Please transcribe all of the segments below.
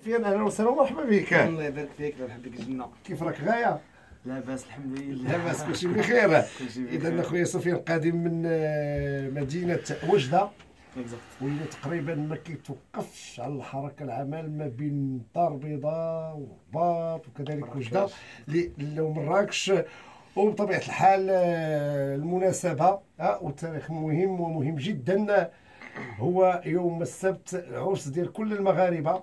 فين اهلا وسهلا ومرحبا بك. الله يبارك فيك، مرحبا بك الجنة. كيف راك غايه؟ لاباس الحمد لله. لاباس كلشي بخير. اذا اخويا سفيان قادم من مدينه وجده، واللي تقريبا ما كيتوقفش على الحركه العمل ما بين الدار البيضاء والرباط وكذلك وجده ومراكش. وبطبيعه الحال المناسبه والتاريخ مهم ومهم جدا، هو يوم السبت العرس ديال كل المغاربه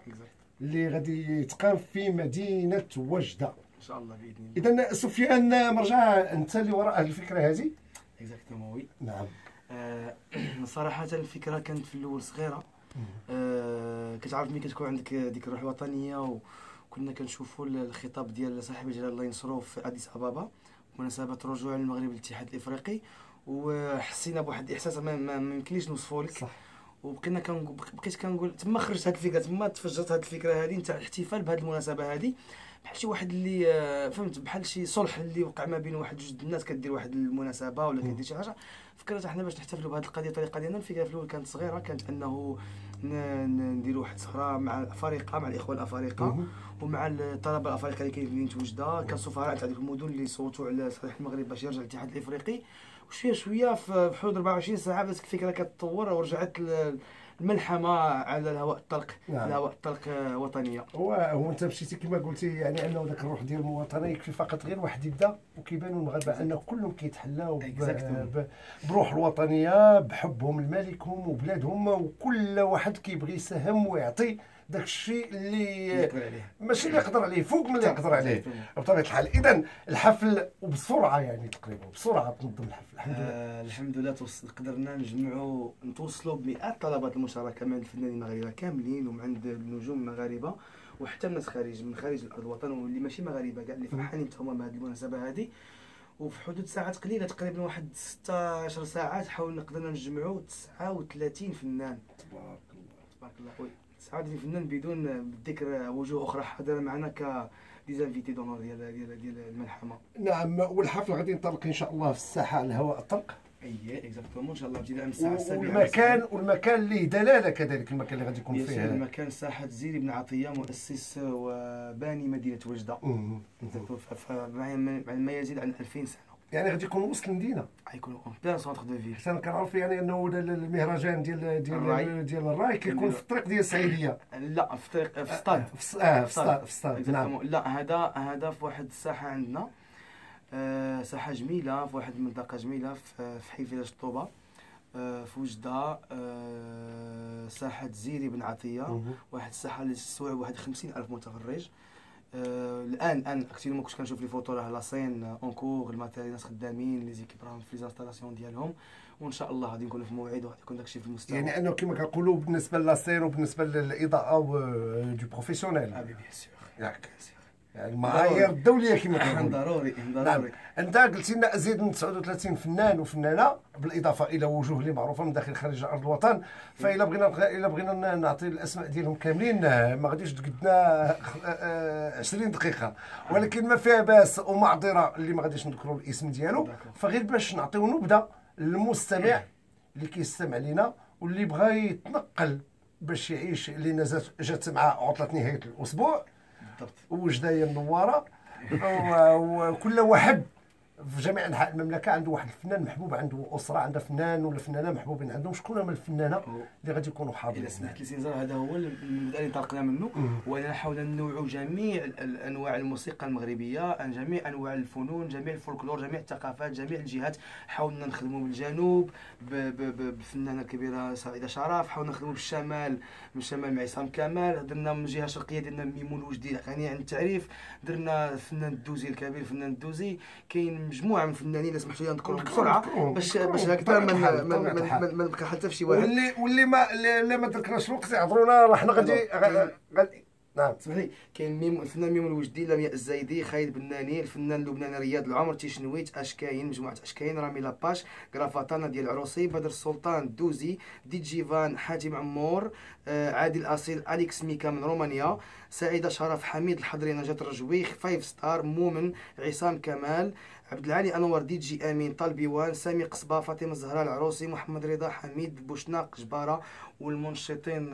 اللي غادي يتقام في مدينه وجده ان شاء الله باذن الله. اذا سفيان مرجع، انت اللي وراء الفكره هذه؟ اكزاكتومون وي. نعم. صراحه الفكره كانت في الاول صغيره. كتعرف ملي كتكون عندك ديك الروح الوطنيه، وكنا كنشوفوا الخطاب ديال صاحب الجلاله الله ينصرو في اديس ابابا بمناسبه رجوع المغرب للاتحاد الافريقي، وحسينا بواحد الاحساس ما يمكنليش نوصفه لك. صح. وبقيت كنقول تما خرجت هذه الفكره، تما تفجرت هذه الفكره هذه نتاع الاحتفال بهذه المناسبه هذه، بحال شي واحد اللي فهمت، بحال شي صلح اللي وقع ما بين واحد جوج الناس كدير واحد المناسبه ولا كدير شي حاجه. فكرت احنا باش نحتفلوا بهذه القضيه الطريقه ديالنا. الفكره في الاول كانت صغيره، كانت انه نديروا واحد سهره مع الافارقه، مع الاخوه الافارقه ومع الطلبه الافارقه اللي كاينين في وجده كسفراء تاع ديك المدن اللي صوتوا على صالح المغرب باش يرجع الاتحاد الافريقي. وشويه شويه في حدود 24 ساعه بدات الفكره كتطور ورجعت الملحمه على الهواء الطلق. نعم. الهواء الطلق وطنيه. هو انت مشيتي كما قلتي، يعني انه ذاك الروح ديال المواطنه يكفي فقط غير واحد يبدا وكيبانوا المغاربه ان كلهم كيتحلاو بروح الوطنيه، بحبهم لملكهم وبلادهم، وكل واحد كيبغي يساهم ويعطي داك الشيء اللي ماشي اللي يقدر عليه، فوق من اللي يقدر عليه بطبيعه الحال. اذا الحفل وبسرعه، يعني تقريبا بسرعه تنظم الحفل الحمد لله. الحمد لله قدرنا نجمعوا نتوصلوا بمئات طلبات المشاركه من الفنانين المغاربه كاملين ومن عند النجوم المغاربه وحتى الناس من خارج الارض الوطن واللي ماشي مغاربه كاع اللي فرحانين حتى هما بهذه المناسبه هذه. وفي حدود ساعات قليله، تقريبا واحد 16 ساعات، حاولنا قدرنا نجمعوا 39 فنان. تبارك الله تبارك الله. وي 39 فنان بدون ذكر وجوه اخرى حاضره معنا ك ديزانفيتي دونور ديال الملحمه. نعم. والحفل غادي ينطلق ان شاء الله في الساحه على الهواء الطلق. اييه اكزاكتومون ان شاء الله ابتداء من الساعه 7. والمكان اللي دلاله كذلك، المكان اللي غادي يكون فيه المكان ساحه زيري بن عطيه، مؤسس وباني مدينه وجده. ما يزيد عن 2000 سنه. يعني غادي يكون وسط المدينه، غيكون اون بلان سونتر دو فيل. حيت انا كنعرف يعني انه المهرجان ديال الراي كيكون في الطريق ديال السعيديه. لا، في الطريق في السطاد. في السطاد. نعم. لا، هذا في واحد الساحه عندنا، ساحه جميله في واحد المنطقه جميله في حي فيلاج طوبه في وجده. ساحه زيري بن عطيه، واحد الساحه اللي تستوعب واحد 50,000 متفرج. الان اكثر ما كنت كنشوف لي فوتو راه لاسين اونكور، الماتيريال ناس خدامين، لي زيكيب راهم في ليزانستالاسيون ديالهم، وان شاء الله غادي نكونوا في موعد وغادي يكون داكشي في المستوى. يعني انه كما كنقولوا بالنسبه للاسين وبالنسبه للاضاءه دو بروفيسيونيل. بيان سور. ياك المعايير الدوليه كما كنقولوا. ضروري. نعم. انت قلتي لنا ازيد من 39 فنان وفنانه، بالاضافه الى وجوه اللي معروفه من داخل خارج ارض الوطن. فالا بغينا نعطي الاسماء ديالهم كاملين ما غاديش تقدنا 20 دقيقه، ولكن ما فيها باس ومعذره اللي ما غاديش نذكروا الاسم ديالو، فغير باش نعطيو نبذه للمستمع اللي كيستمع لينا واللي بغى يتنقل باش يعيش، اللي جات مع عطله نهايه الاسبوع وجده هي النواره، وكل واحد في جميع انحاء المملكه عنده واحد الفنان محبوب، عنده اسره عندها فنان ولا فنانه محبوبين عندهم. شكون هما الفنانه اللي غادي يكونوا حاضرين؟ الا سمحت لي سيزار، هذا هو المبدا اللي انطلقنا منه، واننا حاولنا ننوعوا جميع انواع الموسيقى المغربيه، جميع انواع الفنون، جميع الفولكلور، جميع الثقافات، جميع الجهات. حاولنا نخدموا بالجنوب بالفنانه الكبيره سعيده شرف، حاولنا نخدموا بالشمال مع عصام كمال، درنا من الجهه الشرقيه ديالنا ميمون وجدي غني عن التعريف، درنا الفنان الدوزي الكبير، الفنان الدوزي. كاين مجموعه من الفنانين اللي سمحتوا لي نذكرهم بسرعه باش هكذا ما نبقى حتى في شي واحد. واللي ما دركناش الوقت يعذرونا، راه حنا غادي. نعم اسمح لي. كاين الفنان ميمون الوجدي، لمياء الزايدي، خالد بناني، الفنان اللبناني رياض العمر، تيشنويت، اشكاين، مجموعه اشكاين، رامي لاباش، كرافاتانا ديال العروسي، بدر السلطان، دوزي، ديجيفان، حاتم عمور، عادل اصيل، اليكس ميكا من رومانيا، سعيده شرف، حميد الحضري، نجاة الرجوي، 5 ستار، مومن، عصام كمال، عبد العالي انور، دي جي امين، طالبيوان، سامي قصبه، فاطمه الزهراء العروسي، محمد رضا، حميد بوشناق جباره، والمنشطين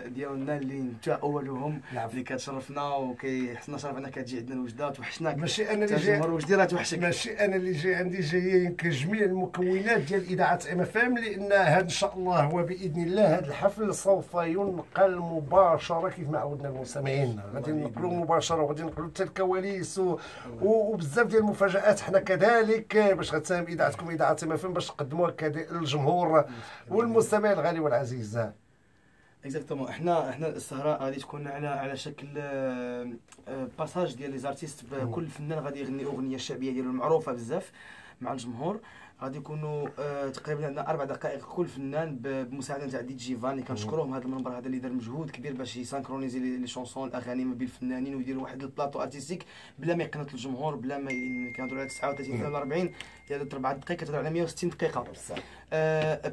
ديالنا اللي انت اولهم اللي كتشرفنا وكيحسنا شرف انك كتجي عندنا الوجده وتوحشنا. ماشي انا اللي جاي وجدي راه توحشك. ماشي انا اللي جاي، عندي جايين كجميع المكونات ديال اذاعه ام اف ام، لان هذا ان شاء الله هو باذن الله هذا الحفل سوف ينقل مباشره كيف ما عودنا المستمعين، غادي ننقلوا مباشره وغادي ننقلوا حتى الكواليس وبزاف ديال المفاجات حنا كذلك باش غتساهم اذاعتكم اذاعه ام اف ام باش نقدموها للجمهور والمستمع الغالي والعزيز. اكزاكتومون. احنا السهره غادي تكون على شكل باساج ديال لي زارتيست، كل فنان غادي يغني اغنيه شعبيه ديالو المعروفه بزاف مع الجمهور. غادي يكونوا تقريبا عندنا 4 دقائق كل فنان بمساعده نتاع دي جي فان اللي كنشكروهم هذا المنبر هذا اللي دار مجهود كبير باش يسانكرونيزي لي شونسون الاغاني ما بين الفنانين ويديروا واحد البلاطو ارتستيك بلا ما يقنط الجمهور، بلا ما كنهضروا على 39 ولا 40 يعني 4 دقائق كتهضر على 160 دقيقه.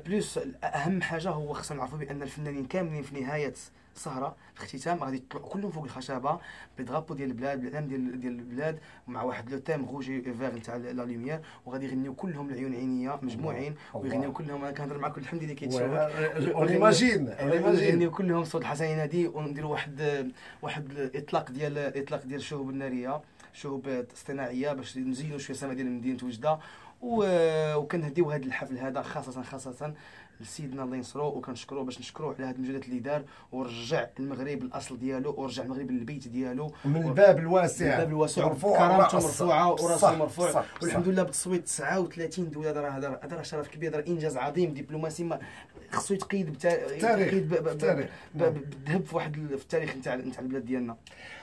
بلوس اهم حاجه هو خصنا نعرفوا بان الفنانين كاملين في نهايه السهره الاختتام غادي يطلعوا كلهم فوق الخشبه بدرابو ديال البلاد بالاعلام ديال البلاد مع واحد لو تيم روجي فيغ نتاع لا لوميير، وغادي يغنيو كلهم العيون عينيه مجموعين ويغنيو كلهم. انا كنهضر معكم الحمد لله كيتشوف يغنيو كلهم صوت الحسن ينادي، ونديروا واحد الاطلاق ديال الشهب الناريه، شهب اصطناعيه باش نزينوا شويه السما ديال مدينه وجده. وكنهديو هذا الحفل هذا خاصه لسيدنا الله ينصرو، وكنشكروه باش نشكروه على هذه المجهودات اللي دار ورجع المغرب الاصل ديالو ورجع المغرب للبيت ديالو من الباب الواسع، الباب الواسع كرامته مرفوعه وراسه مرفوع. والحمد لله بتصويت 39 دوله. هذا راه شرف كبير، هذا انجاز عظيم دبلوماسي ما خصو يتقيد بالذهب في التاريخ نتاع البلاد ديالنا.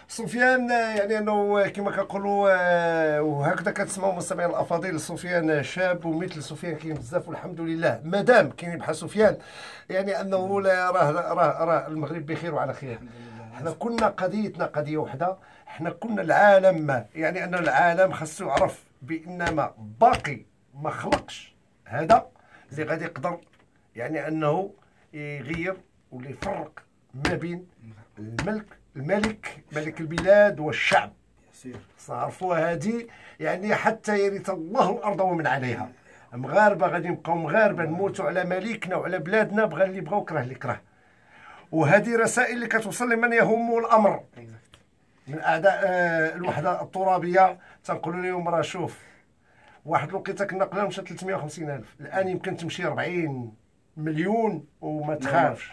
سفيان يعني انه كما كنقولوا وهكذا كتسمعوا مستمعين الافاضل، سفيان شاب ومثل سفيان كاين بزاف والحمد لله مادام كاين بحال سفيان يعني انه راه المغرب بخير وعلى خير. حنا كنا قضيتنا قضيه وحده، حنا كنا العالم يعني ان العالم خاصو يعرف بان ما باقي ما خلقش هذا اللي غادي يقدر يعني انه يغير ولا يفرق ما بين ملك البلاد والشعب. صارفوها هذه يعني حتى يرث الله الارض ومن عليها. مغاربه غادي نبقاو مغاربه، نموتوا على مليكنا وعلى بلادنا، بغى اللي بغى وكره اللي كره. وهذه رسائل اللي كتوصل لمن يهمه الامر من اعداء الوحده الترابيه. تنقولوا لهم راه شوف واحد الوقيته كنا قلنا مشى 350,000، الان يمكن تمشي 40 مليون وما تخافش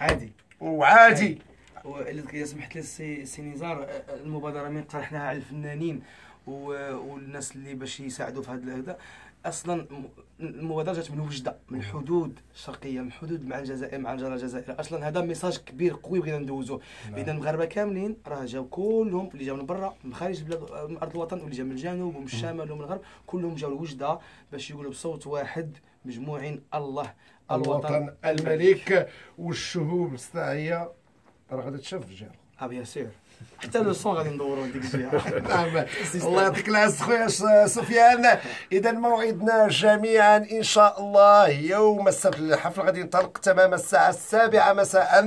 وعادي. وإلا سمحت لي سي نزار، المبادره من طرحناها على الفنانين والناس اللي باش يساعدوا في هذا اصلا المبادره جات من وجده، من الحدود الشرقيه، من الحدود مع الجزائر مع الجاره الجزائريه. اصلا هذا ميساج كبير قوي بغينا ندوزوه بين المغاربه كاملين. راه جاو كلهم اللي جاو من برا من خارج البلاد من ارض الوطن واللي جا من الجنوب ومن الشمال ومن الغرب، كلهم جاو لوجده باش يقولوا بصوت واحد مجموعين الله الوطن الملك. والشهوب الصناعيه راه غادي تشاف في الجهه. بيان سور حتى لو صون غادي ندوروا ديك الجهه. نعم الله يعطيك العز خويا سفيان. اذا موعدنا جميعا ان شاء الله يوم السبت. الحفل غادي ينطلق تمام الساعه 7 مساء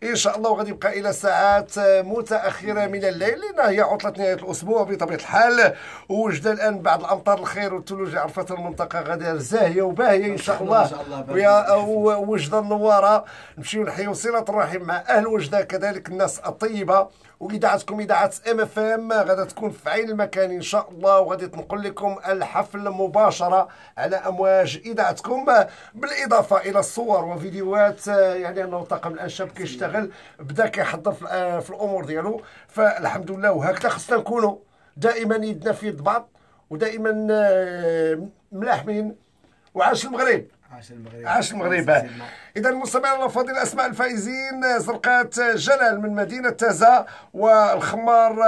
ان شاء الله، وغادي يبقى الى ساعات متاخره من الليل لان هي عطله نهايه الاسبوع بطبيعه الحال. ووجد الان بعد الامطار الخير والثلوج عرفت المنطقه غادي زاهيه وباهيه ان شاء الله. وجده النواره نمشيو نحيو صله الرحم مع اهل وجده كذلك الناس الطيبه. واذاعتكم اذاعه ام اف ام غادا تكون في عين المكان ان شاء الله، وغادي تنقل لكم الحفل مباشره على امواج اذاعتكم، بالاضافه الى الصور وفيديوهات. يعني انه طاقم الانشاب كيشتغل بدا كيحضر في الامور ديالو، فالحمد لله. وهكذا خصنا نكونوا دائما يدنا في يد بعض ودائما ملاحمين. وعاش المغرب، عاش المغرب. اذا المستمعين الافاضل، اسماء الفائزين: زرقات جلال من مدينه تازا، والخمار